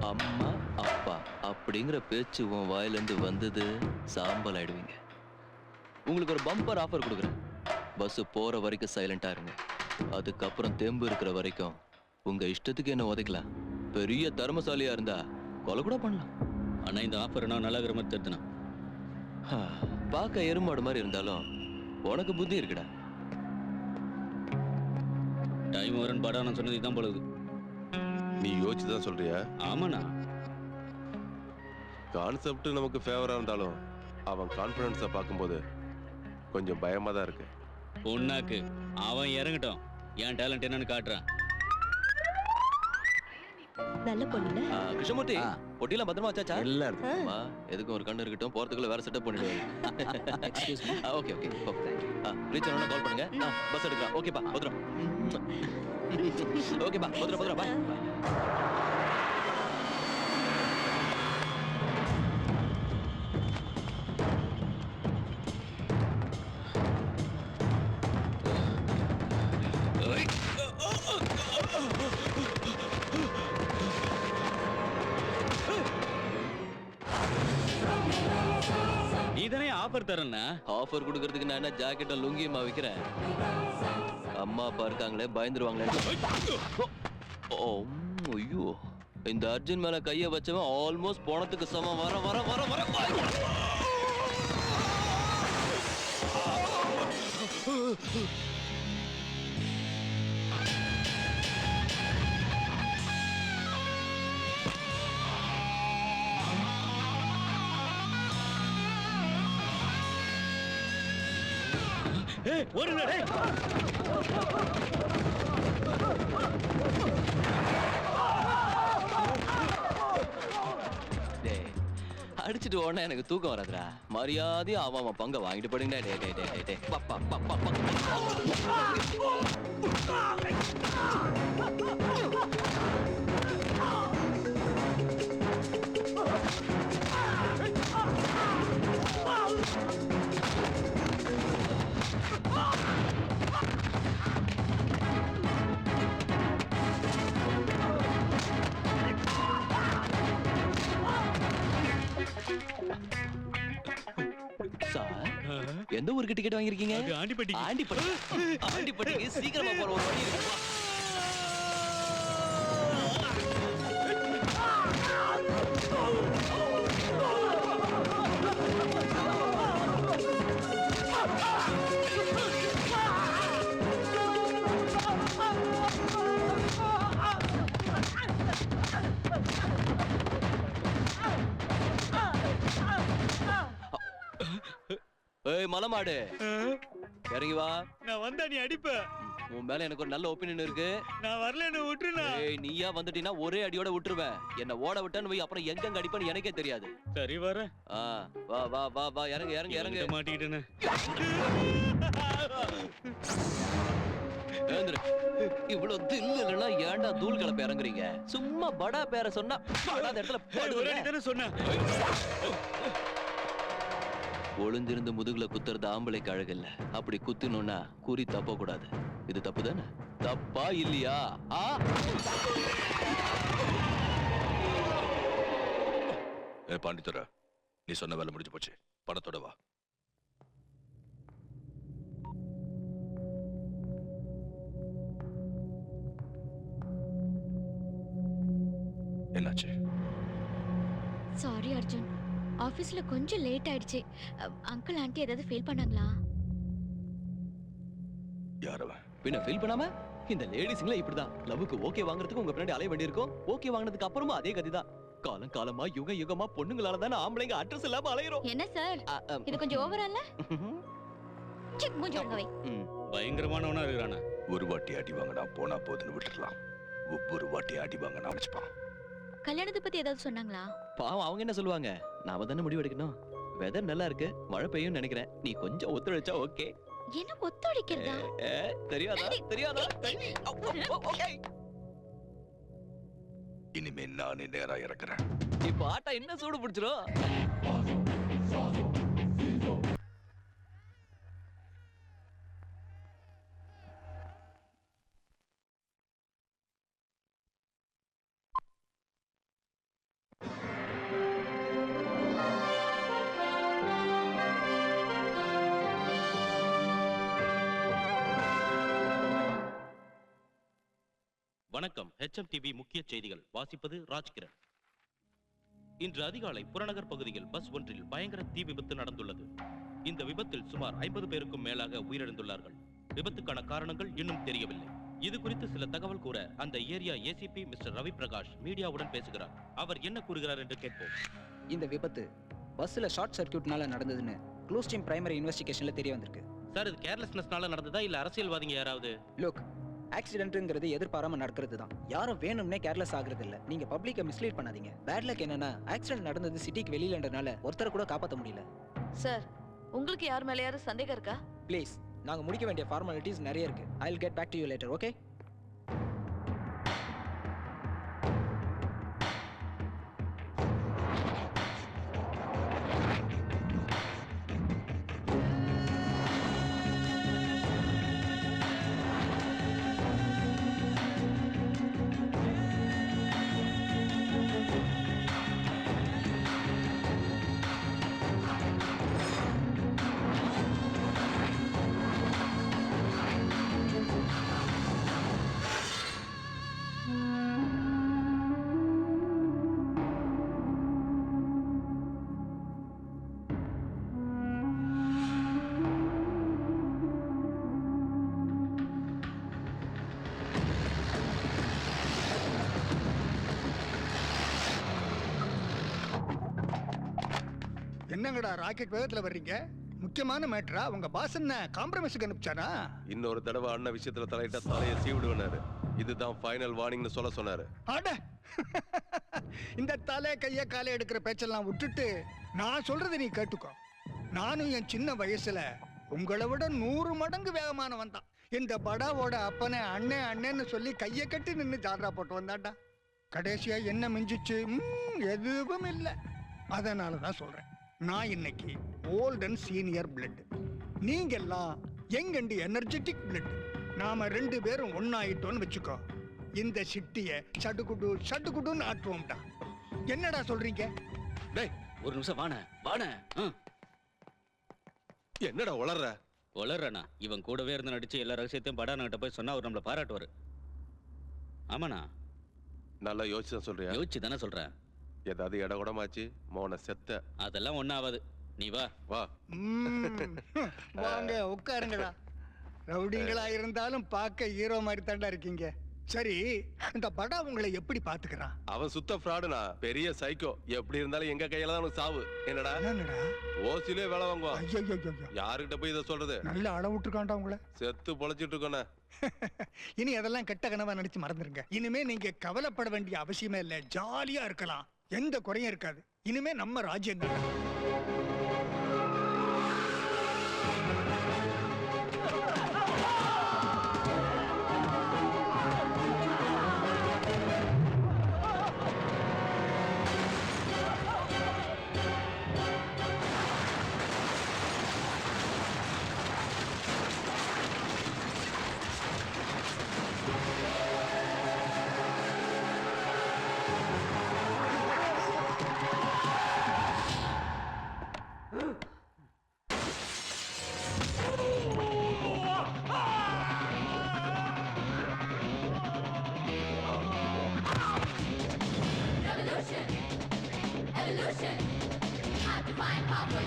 அம்மா அப்பா அப்படிங்கிற பேச்சு உன் வாயிலிருந்து வந்தது சாம்பல் ஆயிடுவீங்க. உங்களுக்கு ஒரு பம்பர் ஆஃபர் கொடுக்குறேன். பஸ் போற வரைக்கும் சைலண்டா இருங்க. அதுக்கப்புறம் தெம்பு இருக்கிற வரைக்கும் உங்க இஷ்டத்துக்கு என்ன உதைக்கலாம். பெரிய தர்மசாலியா இருந்தா கொலை கூட பண்ணலாம். ஆனா இந்த ஆஃபர் நான் நல்லா இருக்கிற மாதிரி தெரிஞ்சுனா பார்க்க எருமாடு மாதிரி இருந்தாலும் உனக்கு புத்தி இருக்குடா. டைம் வரன்னு படம் நான் சொன்னது இதான் போலது. நீ யோசிச்சுதான் சொல்றியா? ஆமாண்ணா. கான்செப்ட் நமக்கு ஃபேவரா இருந்தாலும் அவன் கான்ஃபிடன்ஸை பார்க்கும்போது கொஞ்சம் பயமா தான் இருக்கு. பொண்ணாக்கு அவன் இறங்கட்டும், என் டேலண்ட் என்னன்னு காட்டுறான். நல்ல பொண்ணு. கிருஷ்ணமூர்த்தி, பொட்டிலாம் பத்திரமா வச்சாச்சா? எல்லாம் இருக்கு. எதுக்கும் ஒரு கண்ணு இருக்கட்டும், போறதுக்குள்ள வேற செட்டப் பண்ணிடுவாங்க. Okay okay. ரீச் ஆனா கால் பண்ணுங்க. பஸ் எடுக்கலாம். ஓகேப்பா, பத்திரம். ஓகேப்பா, பத்திரம் பத்திரம். பாய். நீதானே ஆஃபர் தரேன்னா? ஆஃபர் கொடுக்கறதுக்கு நான் என்ன ஜாக்கெட்டும் லுங்கியுமா விக்கிறேன்? அம்மா அப்பா இருக்காங்களே, பயந்துருவாங்களே. ஐயோ, இந்த அர்ஜுன் மேல கைய வச்சவன் ஆல்மோஸ்ட் போனதுக்கு சமம். வர வர வர வர. ஒரு அடிச்சுட்டு உடனே எனக்கு தூக்கம் வராதுடா. மரியாதையா அவன் பங்க வாங்கிட்டு போடுங்கடா. டே டே டே டே. எந்த ஊருக்கு டிக்கெட் வாங்கிருக்கீங்க? ஆண்டிப்பட்டி. ஆண்டிப்பட்டி. ஆண்டிப்பட்டிக்கு சீக்கிரமா போற ஒரு வழி இருக்கு. ஏய் மலமாடு, இறங்கி வா. நான் வந்தா நீ அடிப்ப. உன் மேல எனக்கு ஒரு நல்ல ஒப்பீனியன் இருக்கு. நான் வரல, என்ன விட்டுருனா? ஏய், நீயா வந்துட்டீனா ஒரே அடியோட விட்டுருவேன். என்ன ஓட விட்டேன்னு வை, அப்புறம் எங்க அடிப்பேன்னு எனக்கே தெரியாது. சரி வரேன். வா வா வா வா, இறங்கு இறங்கு இறங்கு. மாட்டிக்கிட்டேனே. ஏந்திரு. இவ்வளவு தில்லு இல்லைன்னா ஏன்டா தூள் கலப்ப இறங்குறீங்க? சும்மா படா பேர சொன்னா படாத இடத்துல தானே சொன்னேன். ஒளிஞ்சிருந்து முதுகுல குத்துறது ஆம்பளைக்கு அழகு இல்ல. அப்படி குத்தினோம்னா குறி தப்ப கூடாது. இது தப்பு தானே? தப்பா இல்லையா? பாண்டித்துரை, நீ சொன்ன வேலை முடிஞ்சு போச்சு. பணத்தோட வா. என்னாச்சு? சாரி அர்ஜுன், ஆபீஸ்ல கொஞ்சம் லேட் ஆயிடுச்சு. அங்கிள் ஆண்டி ஏதாவது ஃபீல் பண்ணாங்களா? யாரவன்? பின்ன ஃபீல் பண்ணாம இந்த லேடிஸ்ங்களே இப்படிதான். லவ்வுக்கு ஓகே வாங்குறதுக்கு உங்க பின்னாடி அலைய வேண்டியிருக்கும். ஓகே வாங்கினதுக்கு அப்புறமா அதே கதிதான். காலம் காலமா யுக யுகமா பொண்ணுங்களால தானே ஆம்பளைங்க அட்ரஸ் இல்லாம அலையறோம். என்ன சார், இது கொஞ்சம் ஓவரா இல்ல? செக் மூஞ்சி ஒழுங்க வை. பயங்கரமானவனா இருக்கறானே. ஒரு வாட்டி அடி வாங்கினா போனா போதுன்னு விட்டுறலாம். ஒவ்வொரு வாட்டி அடி வாங்கினா நினைச்சுப்பான். கல்யாணத்தை பத்தி ஏதாவது சொன்னாங்களா? பாவம், அவங்க என்ன சொல்லுவாங்க? நாம தானே முடிவு எடுக்கணும். வெதர் நல்லா இருக்கு, மழை பெய்யும் நினைக்கிறேன். நீ கொஞ்சம் ஒத்துழைச்சா ஓகே. என்ன ஒத்துழைக்கிறதா? தெரியாதா? தெரியாதா? இனிமே நானே நேரா இறக்குறேன். இப்ப ஆட்டா என்ன சூடு பிடிச்சிரும். வணக்கம். HMTV முக்கிய செய்திகள் வாசிப்பது ராஜ்கிரண். இன்று அதிகாலை புறநகர் பகுதியில் பஸ் ஒன்றில் பயங்கர தீ விபத்து நடந்துள்ளது. இந்த விபத்தில் சுமார் 50 பேருக்கும் மேலாக உயிரிழந்துள்ளார்கள். விபத்துக்கான காரணங்கள் இன்னும் தெரியவில்லை. இது குறித்து சில தகவல் கூற அந்த area ACP mister Ravi Prakash மீடியாவுடன் பேசுகிறார். அவர் என்ன கூறுகிறார் என்று கேட்போம். இந்த விபத்து பஸ்ஸில் ஷார்ட் சர்க்கியூட்னால நடந்ததுன்னு க்ளூஸ் டீம் பிரைமரி இன்வெஸ்டிகேஷன்ல தெரிய வந்திருக்கு. சார், இது கேர்லெஸ்னஸ்னால நடந்ததா இல்ல அரசியல்வாதிங்க யாராவது? லுக், ஆக்சிடென்ட்ங்கிறது எதிர்பாராம நடக்கிறது தான். யாரும் வேணும்னே கேர்லெஸ் ஆகுறது இல்ல. நீங்க பப்ளிக்கை மிஸ்லீட் பண்ணாதீங்க. பேட் லக் என்னன்னா ஆக்சிடென்ட் நடந்தது சிட்டிக்கு வெளியிலன்றனால ஒருத்தரை கூட காப்பாற்ற முடியல. சார், உங்களுக்கு யார் மேலயாவது சந்தேகம் இருக்கா? ப்ளீஸ், நாங்க முடிக்க வேண்டிய ஃபார்மாலிட்டிஸ் நிறைய இருக்கு. I will get back to you later, okay? என்னங்கடா ராக்கெட் வேகத்துல வர்றீங்க? முக்கியமான மேட்டரா? உங்க பாஸ் என்ன காம்ப்ரமைஸுக்கு அனுப்பிச்சானா? இன்னொரு தடவை அண்ணன் விஷயத்துல தலையிட்ட தலையை சீவிடுவேனாரு. இதுதான் ஃபைனல் வார்னிங்னு சொல்ல சொன்னாரு. அட இந்த தலை கைய காலை எடுக்கிற பேச்செல்லாம் விட்டுட்டு நான் சொல்றதை நீ கேட்டுக்கோ. நானும் என் சின்ன வயசுல உங்களை விட 100 மடங்கு வேகமானவன் தான். இந்த படாவோட அப்பனை அண்ணே அண்ணேன்னு சொல்லி கையை கட்டி நின்று ஜால்ரா போட்டு வந்தாண்டா. கடைசியா என்ன மிஞ்சிச்சு? எதுவும் இல்லை. அதனால தான் சொல்றேன், நான் இன்னைக்கு ஓல்ட் அண்ட் சீனியர் பிளட், நீங்க எல்லாம் யங் அண்ட் எனர்ஜெட்டிக் பிளட். நாம 2 பேரும் ஒன்னாயிட்டோன்னு வச்சுக்கோ, இந்த சிட்டிய சடுகுடுன்னு ஆட்டுவோம்டா. என்னடா சொல்றீங்க? டேய், ஒரு நிமிஷம் வாண வாண. என்னடா உளற? வளர்றண்ணா, இவன் கூடவே இருந்து நடிச்சு எல்லா ரகசியத்தையும் படானகிட்ட போய் சொன்னா அவர் நம்மளை பாராட்டுவாரு. ஆமாண்ணா, நல்லா யோசிச்சு சொல்றியா? யோசிச்சு தானே சொல்றேன். ஏதாவது இடகுடமாச்சு மௌன செத்த. அதெல்லாம் ஒன்றும் ஆகாது. நீ வா வா. வாங்க உட்காருங்கடா. ரவுடிங்களா இருந்தாலும் பார்க்க ஹீரோ மாதிரி தாண்டா இருக்கீங்க. சரி, இந்த படா உங்களை எப்படி பாத்துக்கிறான்? அவன் சுத்த ஃப்ராடுனா, பெரிய சைக்கோ. எப்படி இருந்தாலும் எங்க கையில தான் உனக்கு சாவு. என்னடா என்னடா ஓசிலே வேலை வாங்குவான். ஐயோ, யாருக்கிட்ட போய் இதை சொல்றது? நல்ல அளவுட்டுருக்காண்டா உங்களை. செத்து பொழைச்சிட்டு இருக்கோண்ணே. இனி அதெல்லாம் கெட்ட கனவா நினைச்சு மறந்துருங்க. இனிமே நீங்க கவலைப்பட வேண்டிய அவசியமே இல்லை. ஜாலியா இருக்கலாம், எந்த குறையும் இருக்காது. இனிமே நம்ம ராஜ்யம் தான். Evolution. I define power.